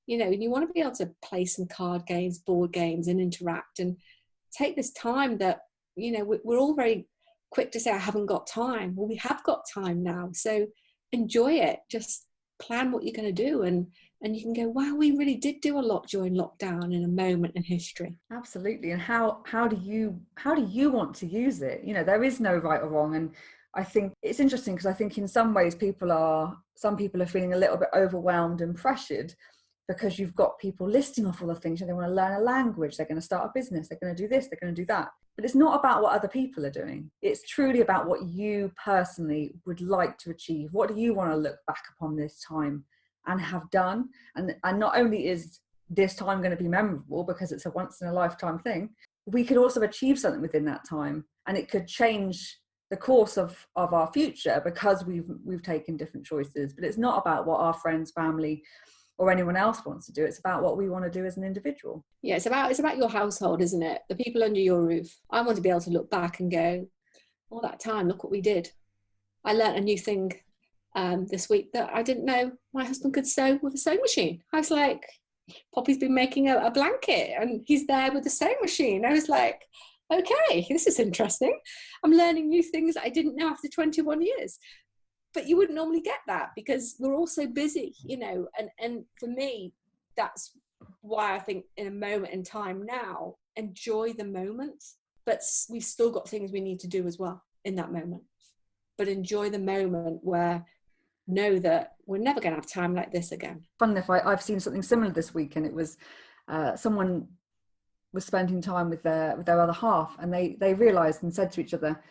S2: You know, and you want to be able to play some card games, board games, and interact, and take this time that, you know, we're all very quick to say, I haven't got time. Well, we have got time now. So enjoy it. Just plan what you're going to do. And you can go, wow, we really did do a lot during lockdown in a moment in history.
S1: Absolutely. And how do you want to use it? You know, there is no right or wrong. And I think it's interesting because I think in some ways some people are feeling a little bit overwhelmed and pressured, because you've got people listing off all the things. They want to learn a language, they're going to start a business, they're going to do this, they're going to do that. But it's not about what other people are doing. It's truly about what you personally would like to achieve. What do you want to look back upon this time and have done? And not only is this time going to be memorable because it's a once in a lifetime thing, we could also achieve something within that time, and it could change the course of our future because we've taken different choices. But it's not about what our friends, family, or anyone else wants to do. It's about what we want to do as an individual.
S2: Yeah, it's about your household, isn't it? The people under your roof. I want to be able to look back and go, all that time, look what we did. I learnt a new thing this week that I didn't know my husband could sew with a sewing machine. I was like, Poppy's been making a blanket and he's there with the sewing machine. I was like, okay, this is interesting. I'm learning new things that I didn't know after 21 years. But you wouldn't normally get that because we're all so busy, you know, and for me, that's why I think in a moment in time now, enjoy the moment, but we've still got things we need to do as well in that moment. But enjoy the moment where know that we're never going to have time like this again.
S1: Fun enough, I've seen something similar this week, and it was someone was spending time with their other half, and they realised and said to each other,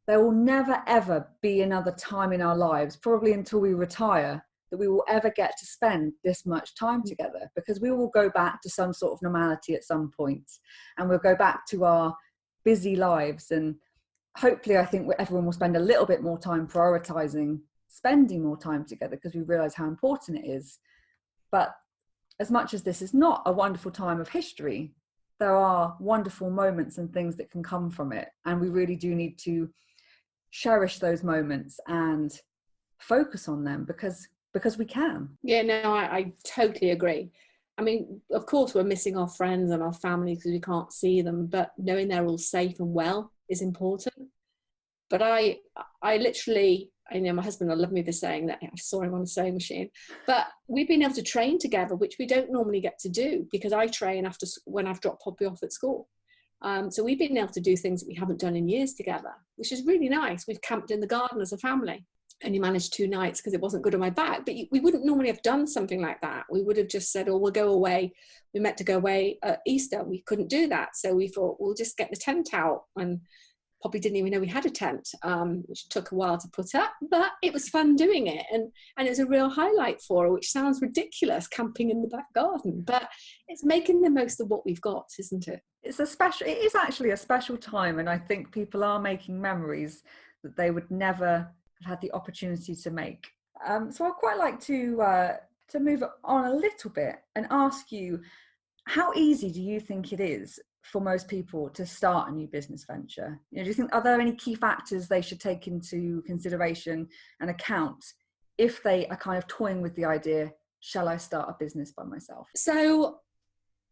S1: there will never, ever be another time in our lives, probably until we retire, that we will ever get to spend this much time together, because we will go back to some sort of normality at some point, and we'll go back to our busy lives. And hopefully I think everyone will spend a little bit more time prioritizing spending more time together, because we realize how important it is. But as much as this is not a wonderful time of history, there are wonderful moments and things that can come from it, and we really do need to cherish those moments and focus on them because we can.
S2: Yeah, no, I totally agree. I mean, of course we're missing our friends and our family because we can't see them, but knowing they're all safe and well is important. But I literally, I know my husband will love me for saying that, I saw him on a sewing machine, but we've been able to train together, which we don't normally get to do, because I train after when I've dropped Poppy off at school. So we've been able to do things that we haven't done in years together, which is really nice. We've camped in the garden as a family. Only managed 2 nights because it wasn't good on my back, but we wouldn't normally have done something like that. We would have just said, oh, we'll go away. We meant to go away at Easter. We couldn't do that. So we thought, we'll just get the tent out. And Poppy didn't even know we had a tent, which took a while to put up, but it was fun doing it. And it was a real highlight for her, which sounds ridiculous, camping in the back garden, but it's making the most of what we've got, isn't it?
S1: It is actually a special time. And I think people are making memories that they would never have had the opportunity to make. So I'd quite like to move on a little bit and ask you, how easy do you think it is for most people to start a new business venture? You know, do you think, are there any key factors they should take into consideration and account if they are kind of toying with the idea, shall I start a business by myself?
S2: So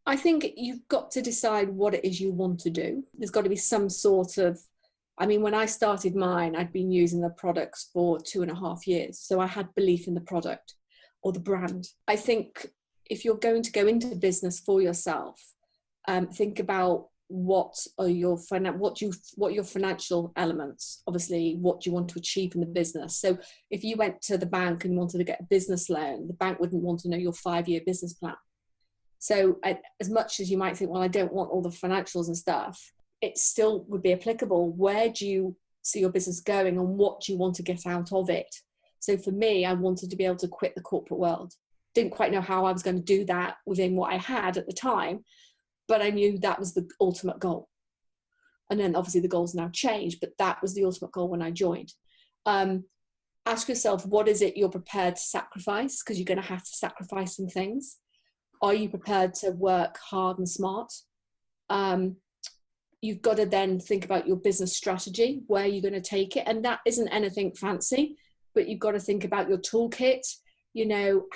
S2: I think you've got to decide what it is you want to do. There's got to be some sort of I mean, when I started mine, I'd been using the products for 2.5 years. So I had belief in the product or the brand. I think if you're going to go into business for yourself, think about what are your financial elements. Obviously, what do you want to achieve in the business? So if you went to the bank and wanted to get a business loan, the bank wouldn't want to know your 5-year business plan. So as much as you might think, well, I don't want all the financials and stuff, it still would be applicable. Where do you see your business going and what do you want to get out of it? So for me, I wanted to be able to quit the corporate world. Didn't quite know how I was going to do that within what I had at the time, but I knew that was the ultimate goal. And then obviously the goals now changed, but that was the ultimate goal when I joined. Ask yourself, what is it you're prepared to sacrifice? Because you're going to have to sacrifice some things. Are you prepared to work hard and smart? You've got to then think about your business strategy, where you're going to take it. And that isn't anything fancy, but you've got to think about your toolkit,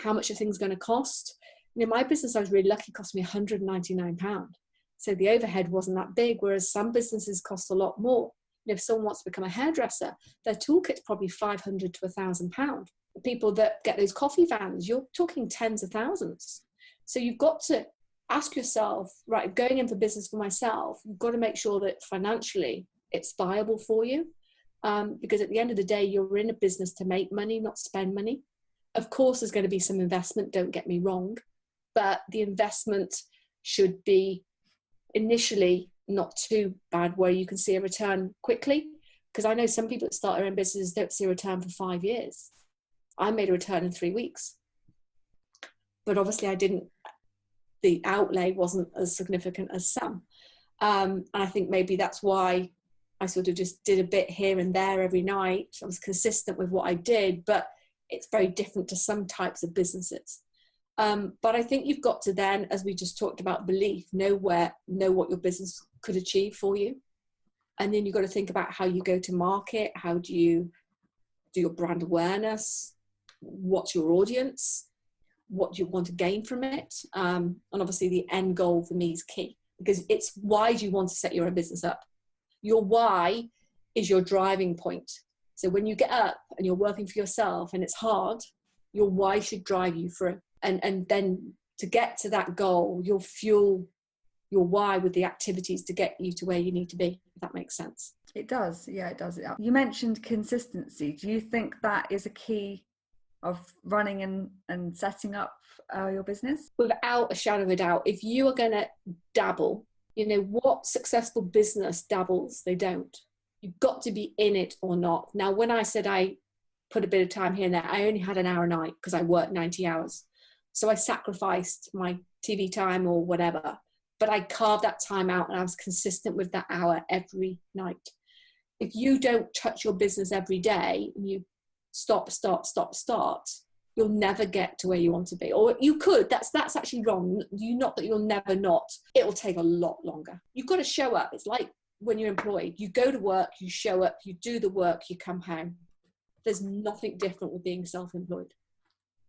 S2: how much a thing's going to cost. My business, I was really lucky, cost me £199. So the overhead wasn't that big, whereas some businesses cost a lot more. If someone wants to become a hairdresser, their toolkit's probably £500 to £1,000. The people that get those coffee vans, you're talking tens of thousands. So you've got to ask yourself, right, going in for business for myself, you've got to make sure that financially it's viable for you. Because at the end of the day, you're in a business to make money, not spend money. Of course, there's going to be some investment, don't get me wrong, but the investment should be initially not too bad where you can see a return quickly. Because I know some people that start their own businesses don't see a return for 5 years. I made a return in 3 weeks. But obviously the outlay wasn't as significant as some. And I think maybe that's why I sort of just did a bit here and there every night. I was consistent with what I did, but it's very different to some types of businesses. But I think you've got to then, as we just talked about belief, know what your business could achieve for you. And then you've got to think about how you go to market. How do you do your brand awareness? What's your audience? What do you want to gain from it? And obviously the end goal for me is key, because it's why do you want to set your own business up? Your why is your driving point. So when you get up and you're working for yourself and it's hard, your why should drive you through. And then to get to that goal, you'll fuel your why with the activities to get you to where you need to be, if that makes sense.
S1: It does. Yeah, it does. You mentioned consistency. Do you think that is a key of running and setting up your business?
S2: Without a shadow of a doubt. If you are going to dabble, what successful business dabbles? They don't. You've got to be in it or not. Now, when I said I put a bit of time here and there, I only had an hour a night because I worked 90 hours. So I sacrificed my TV time or whatever, but I carved that time out and I was consistent with that hour every night. If you don't touch your business every day and you start, you'll never get to where you want to be. Or you could, that's actually wrong. Not that you'll never not. It will take a lot longer. You've got to show up. It's like when you're employed, you go to work, you show up, you do the work, you come home. There's nothing different with being self-employed.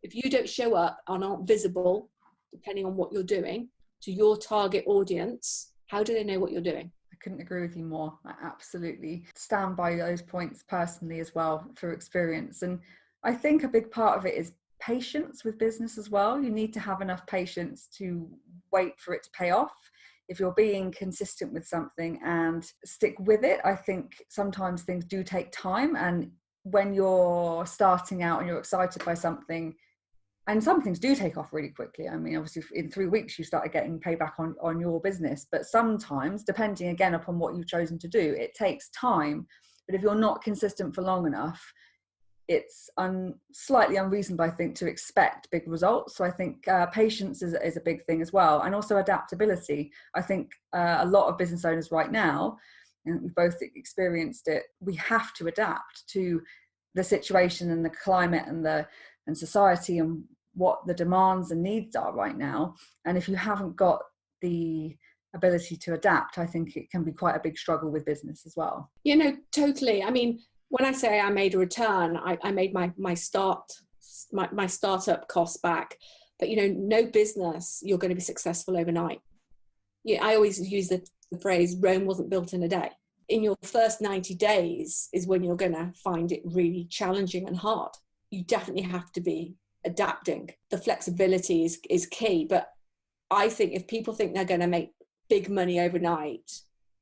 S2: If you don't show up and aren't visible, depending on what you're doing, to your target audience, how do they know what you're doing?
S1: I couldn't agree with you more. I absolutely stand by those points personally as well through experience. And I think a big part of it is patience with business as well. You need to have enough patience to wait for it to pay off. If you're being consistent with something and stick with it, I think sometimes things do take time. And when you're starting out and you're excited by something, and some things do take off really quickly. I mean, obviously in 3 weeks you started getting payback on your business, but sometimes, depending again upon what you've chosen to do, it takes time. But if you're not consistent for long enough, it's slightly unreasonable, I think, to expect big results. So I think patience is a big thing as well. And also adaptability. I think a lot of business owners right now, and we've both experienced it, we have to adapt to the situation and the climate and society and what the demands and needs are right now. And if you haven't got the ability to adapt, I think it can be quite a big struggle with business as well.
S2: Totally. I mean, when I say I made a return, I made my startup costs back. But no business you're going to be successful overnight. I always use the phrase Rome wasn't built in a day. in your first 90 days is when you're going to find it really challenging and hard. You definitely have to be adapting. The flexibility is key. But I think if people think they're going to make big money overnight,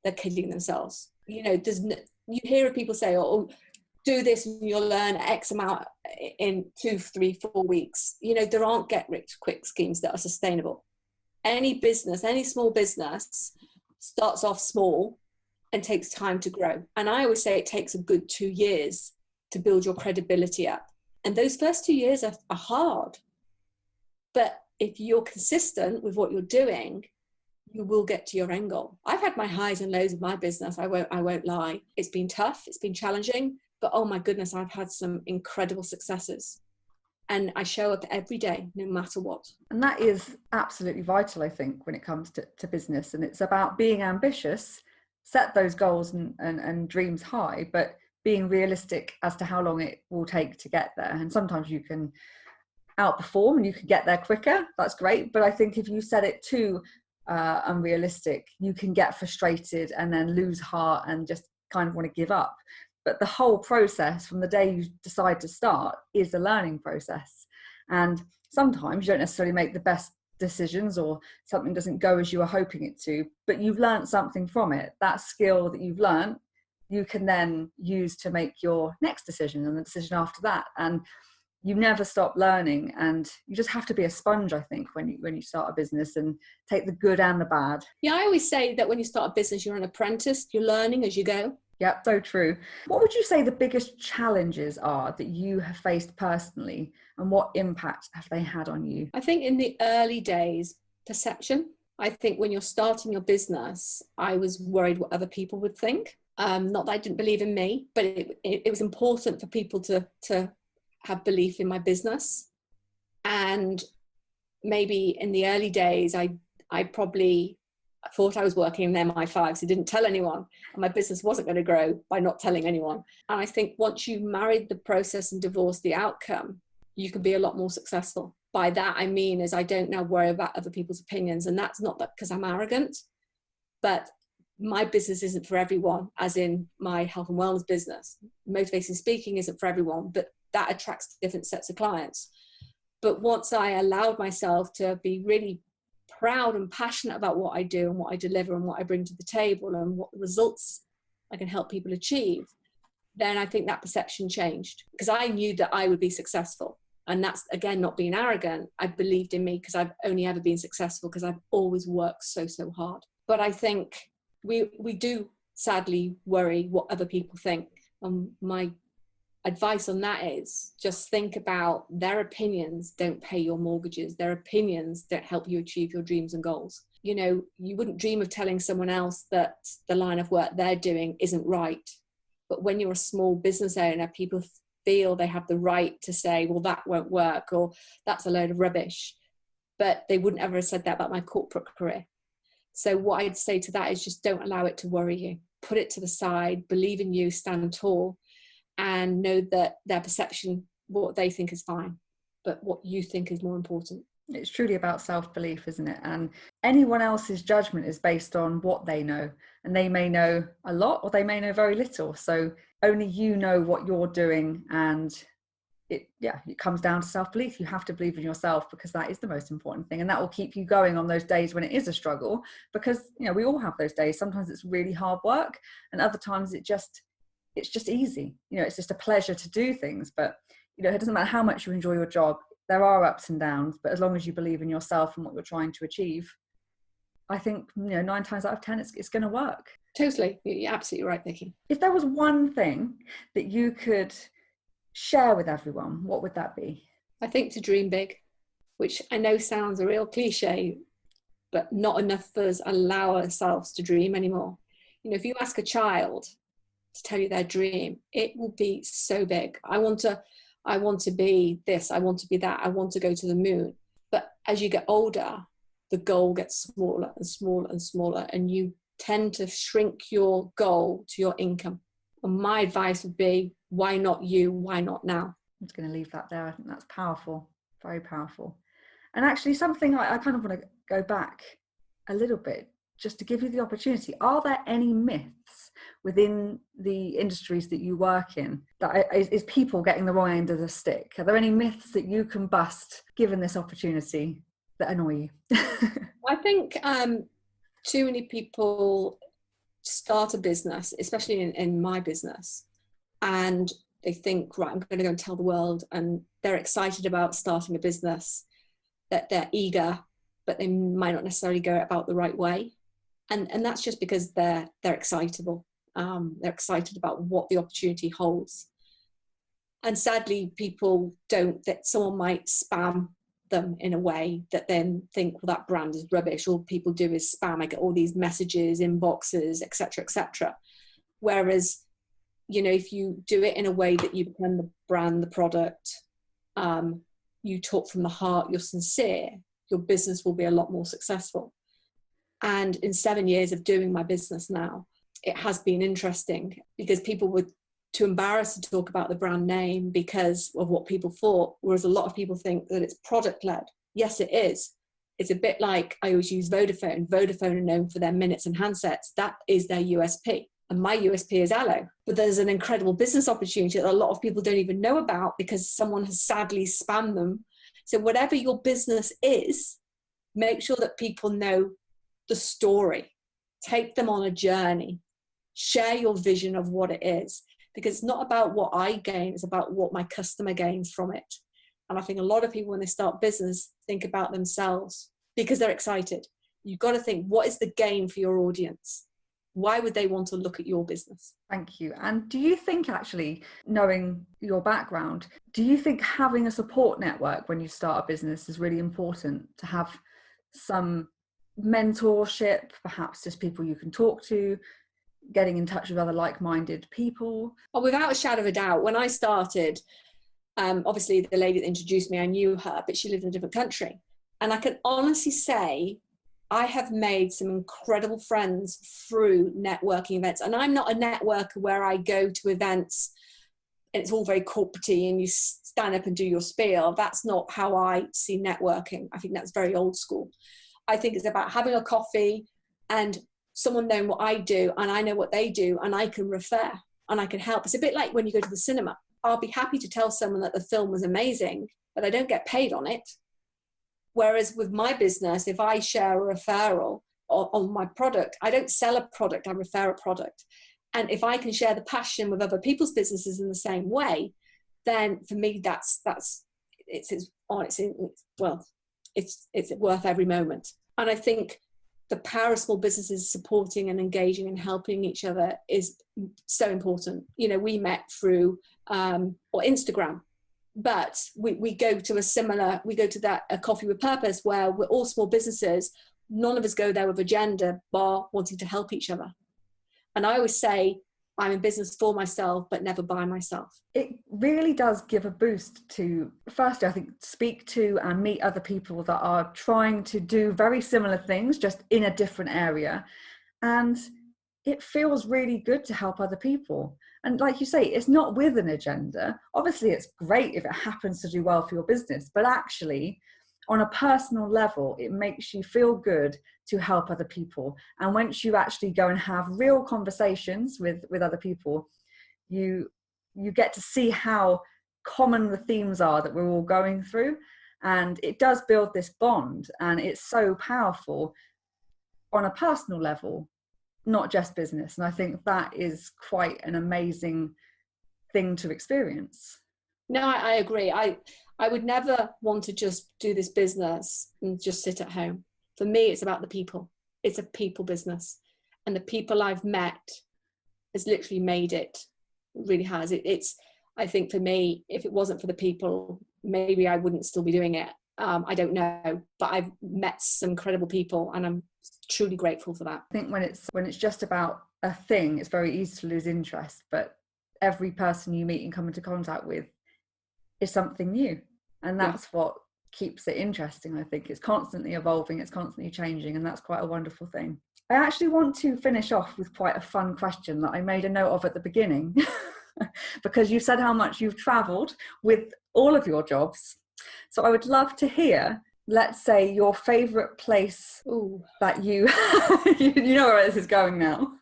S2: they're kidding themselves. You know, you hear of people say, oh, do this and you'll learn X amount in 2, 3, 4 weeks. You know, there aren't get rich quick schemes that are sustainable. Any business, any small business starts off small and takes time to grow. And I always say it takes a good 2 years to build your credibility up. And those first 2 years are hard. But if you're consistent with what you're doing, you will get to your end goal. I've had my highs and lows of my business. I won't lie. It's been tough. It's been challenging. But oh my goodness, I've had some incredible successes. And I show up every day, no matter what.
S1: And that is absolutely vital, I think, when it comes to business. And it's about being ambitious, set those goals and dreams high, but being realistic as to how long it will take to get there. And sometimes you can outperform and you can get there quicker. That's great. But I think if you set it too unrealistic, you can get frustrated and then lose heart and just kind of want to give up. But the whole process from the day you decide to start is a learning process. And sometimes you don't necessarily make the best decisions or something doesn't go as you were hoping it to, but you've learned something from it. That skill that you've learned, you can then use to make your next decision and the decision after that. And you never stop learning, and you just have to be a sponge, I think, when you start a business and take the good and the bad.
S2: Yeah, I always say that when you start a business, you're an apprentice. You're learning as you go.
S1: Yeah, so true. What would you say the biggest challenges are that you have faced personally, and what impact have they had on you?
S2: I think in the early days, perception. I think when you're starting your business, I was worried what other people would think. Not that I didn't believe in me, but it was important for people to have belief in my business. And maybe in the early days, I probably thought I was working in MI5, so didn't tell anyone, and my business wasn't going to grow by not telling anyone. And I think once you married the process and divorced the outcome, you can be a lot more successful. By that I mean is I don't now worry about other people's opinions, and that's not that because I'm arrogant, but my business isn't for everyone, as in my health and wellness business. Motivating speaking isn't for everyone, but that attracts different sets of clients. But once I allowed myself to be really proud and passionate about what I do and what I deliver and what I bring to the table and what the results I can help people achieve, then I think that perception changed, because I knew that I would be successful. And that's, again, not being arrogant. I believed in me because I've only ever been successful because I've always worked so hard. But I think we do sadly worry what other people think. My advice on that is just think about their opinions don't pay your mortgages. Their opinions don't help you achieve your dreams and goals. You know, you wouldn't dream of telling someone else that the line of work they're doing isn't right. But when you're a small business owner, people feel they have the right to say, well, that won't work, or that's a load of rubbish. But they wouldn't ever have said that about my corporate career. So what I'd say to that is just don't allow it to worry you. Put it to the side, believe in you, stand tall, and know that their perception, what they think is fine, but what you think is more important.
S1: It's truly about self-belief, isn't it? And anyone else's judgment is based on what they know, and they may know a lot or they may know very little. So only you know what you're doing, and it comes down to self-belief. You have to believe in yourself, because that is the most important thing, and that will keep you going on those days when it is a struggle, because we all have those days. Sometimes it's really hard work, and other times it's just easy. It's just a pleasure to do things. But it doesn't matter how much you enjoy your job, there are ups and downs, but as long as you believe in yourself and what you're trying to achieve, I think 9 times out of 10 it's going to work.
S2: Totally. You're absolutely right, Vicki.
S1: If there was one thing that you could share with everyone, what would that be?
S2: I think to dream big, which I know sounds a real cliche, but not enough of us allow ourselves to dream anymore. If you ask a child to tell you their dream, it will be so big. I want to be this, I want to be that, I want to go to the moon. But as you get older, the goal gets smaller and smaller and smaller, and you tend to shrink your goal to your income. And my advice would be, why not you? Why not now?
S1: I'm just going to leave that there. I think that's powerful, very powerful. And actually something I kind of want to go back a little bit. just to give you the opportunity, are there any myths within the industries that you work in that is people getting the wrong end of the stick? Are there any myths that you can bust given this opportunity that annoy you?
S2: I think too many people start a business, especially in my business, and they think, right, I'm going to go and tell the world, and they're excited about starting a business, that they're eager, but they might not necessarily go about the right way. And that's just because they're excitable. They're excited about what the opportunity holds. And sadly, people don't, that someone might spam them in a way that then think, well, that brand is rubbish. All people do is spam. I get all these messages, inboxes, etc., etc. Whereas, you know, if you do it in a way that you become the brand, the product, you talk from the heart, you're sincere, your business will be a lot more successful. And in 7 years of doing my business now, it has been interesting because people were too embarrassed to talk about the brand name because of what people thought, whereas a lot of people think that it's product-led. Yes, it is. It's a bit like, I always use Vodafone. Vodafone are known for their minutes and handsets. That is their USP. And my USP is Allo. But there's an incredible business opportunity that a lot of people don't even know about because someone has sadly spammed them. So whatever your business is, make sure that people know the story. Take them on a journey. Share your vision of what it is. Because it's not about what I gain, it's about what my customer gains from it. And I think a lot of people, when they start business, think about themselves because they're excited. You've got to think, what is the gain for your audience? Why would they want to look at your business?
S1: Thank you. And do you think, actually, knowing your background, do you think having a support network when you start a business is really important, to have some mentorship, perhaps just people you can talk to, getting in touch with other like-minded people?
S2: Oh, without a shadow of a doubt. When I started, obviously the lady that introduced me, I knew her, but she lived in a different country. And I can honestly say I have made some incredible friends through networking events. And I'm not a networker where I go to events and it's all very corporate-y and you stand up and do your spiel. That's not how I see networking. I think that's very old school. I think it's about having a coffee and someone knowing what I do and I know what they do and I can refer and I can help. It's a bit like when you go to the cinema. I'll be happy to tell someone that the film was amazing, but I don't get paid on it. Whereas with my business, if I share a referral on my product, I don't sell a product, I refer a product. And if I can share the passion with other people's businesses in the same way, then for me, it's worth every moment. And I think the power of small businesses supporting and engaging and helping each other is so important. You know, we met through or Instagram, but we go to a coffee with purpose where we're all small businesses. None of us go there with agenda, bar wanting to help each other. And I always say, I'm in business for myself, but never by myself.
S1: It really does give a boost to, firstly, I think, speak to and meet other people that are trying to do very similar things, just in a different area. And it feels really good to help other people. And like you say, it's not with an agenda. Obviously, it's great if it happens to do well for your business, but actually, on a personal level, it makes you feel good to help other people. And once you actually go and have real conversations with other people, you get to see how common the themes are that we're all going through. And it does build this bond. And it's so powerful on a personal level, not just business. And I think that is quite an amazing thing to experience.
S2: No, I agree. I would never want to just do this business and just sit at home. For me, it's about the people. It's a people business. And the people I've met has literally made it. It really has. I think for me, if it wasn't for the people, maybe I wouldn't still be doing it. I don't know. But I've met some incredible people and I'm truly grateful for that.
S1: I think when it's just about a thing, it's very easy to lose interest. But every person you meet and come into contact with is something new. And that's what keeps it interesting. I think it's constantly evolving, it's constantly changing, and that's quite a wonderful thing. I actually want to finish off with quite a fun question that I made a note of at the beginning because you said how much you've traveled with all of your jobs. So I would love to hear let's say your favourite place that you know where this is going now.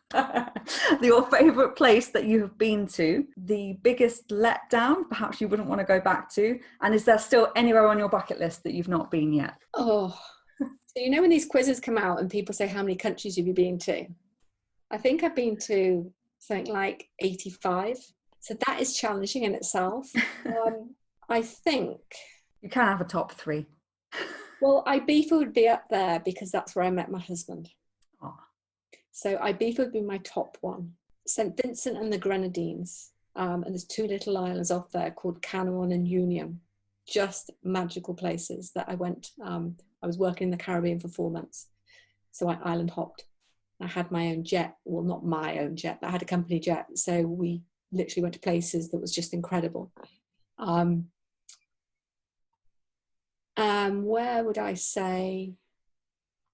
S1: Your favourite place that you have been to, the biggest letdown, perhaps you wouldn't want to go back to, and is there still anywhere on your bucket list that you've not been yet?
S2: So you know when these quizzes come out and people say how many countries you've been to? I think I've been to something like 85. So that is challenging in itself. I think
S1: you can have a top 3.
S2: Well, Ibiza would be up there because that's where I met my husband.
S1: Oh.
S2: So Ibiza would be my top one. St. Vincent and the Grenadines. And there's 2 little islands off there called Canouan and Union. Just magical places that I went. I was working in the Caribbean for 4 months. So I island hopped. I had my own jet. Well, not my own jet, but I had a company jet. So we literally went to places that was just incredible. Where would I say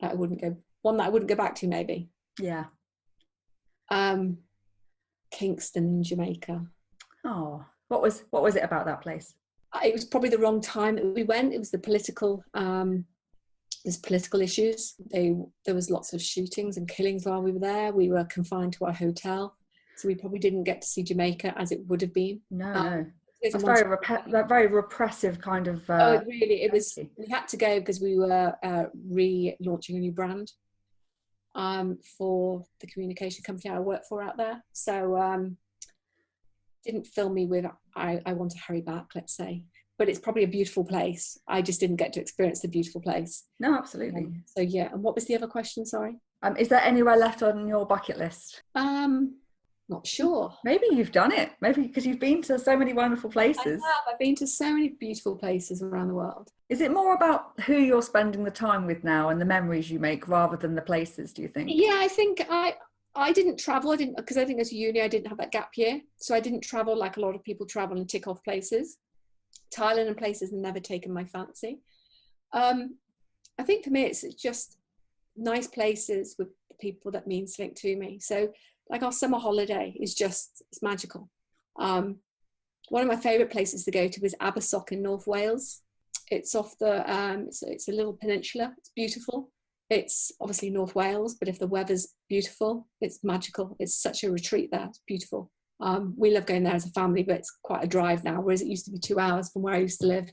S2: that I wouldn't go? One that I wouldn't go back to, maybe.
S1: Yeah.
S2: Kingston in Jamaica.
S1: Oh, what was it about that place?
S2: It was probably the wrong time that we went. It was the political. There's political issues. There was lots of shootings and killings while we were there. We were confined to our hotel, so we probably didn't get to see Jamaica as it would have been.
S1: No. It's very repressive kind of.
S2: It was. We had to go because we were relaunching a new brand for the communication company I work for out there. So didn't fill me with I want to hurry back, let's say. But it's probably a beautiful place. I just didn't get to experience the beautiful place.
S1: No, absolutely.
S2: So yeah. And what was the other question? Sorry.
S1: Is there anywhere left on your bucket list?
S2: Not sure.
S1: Maybe you've done it. Maybe because you've been to so many wonderful places.
S2: I've been to so many beautiful places around the world.
S1: Is it more about who you're spending the time with now and the memories you make rather than the places, do you think?
S2: Yeah, I think I didn't travel. Because I think as a uni, I didn't have that gap year. So I didn't travel like a lot of people travel and tick off places. Thailand and places have never taken my fancy. I think for me, it's just nice places with the people that mean something to me. So like our summer holiday is it's magical. One of my favourite places to go to is Abersoch in North Wales. It's off the, it's a little peninsula. It's beautiful. It's obviously North Wales, but if the weather's beautiful, it's magical. It's such a retreat there. It's beautiful. We love going there as a family, but it's quite a drive now, whereas it used to be 2 hours from where I used to live.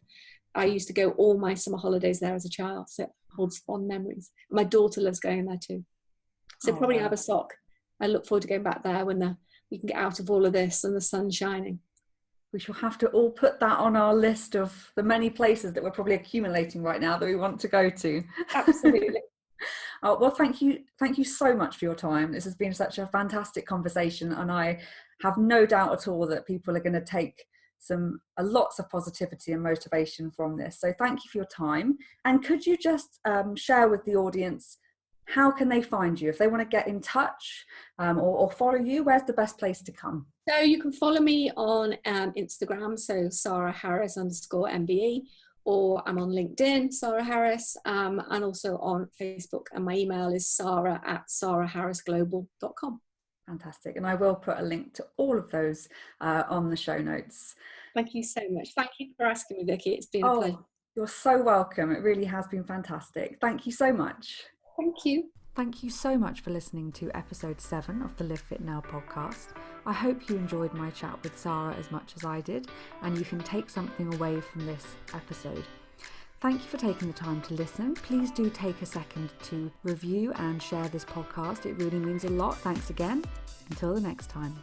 S2: I used to go all my summer holidays there as a child, so it holds fond memories. My daughter loves going there too. So probably
S1: wow.
S2: Abersoch. I look forward to going back there when we can get out of all of this and the sun's shining.
S1: We shall have to all put that on our list of the many places that we're probably accumulating right now that we want to go to.
S2: Absolutely.
S1: Well, thank you so much for your time. This has been such a fantastic conversation, and I have no doubt at all that people are going to take lots of positivity and motivation from this. So thank you for your time. And could you just share with the audience, how can they find you if they want to get in touch or follow you? Where's the best place to come?
S2: So you can follow me on Instagram, so Sara Harris _MBE, or I'm on LinkedIn, Sara Harris, and also on Facebook. And my email is sara@saraharrisglobal.com.
S1: Fantastic. And I will put a link to all of those on the show notes.
S2: Thank you so much. Thank you for asking me, Vicki. It's been a pleasure.
S1: You're so welcome. It really has been fantastic. Thank you so much.
S2: Thank you.
S1: Thank you so much for listening to episode 7 of the Live Fit Now podcast. I hope you enjoyed my chat with Sara as much as I did, and you can take something away from this episode. Thank you for taking the time to listen. Please do take a second to review and share this podcast. It really means a lot. Thanks again. Until the next time.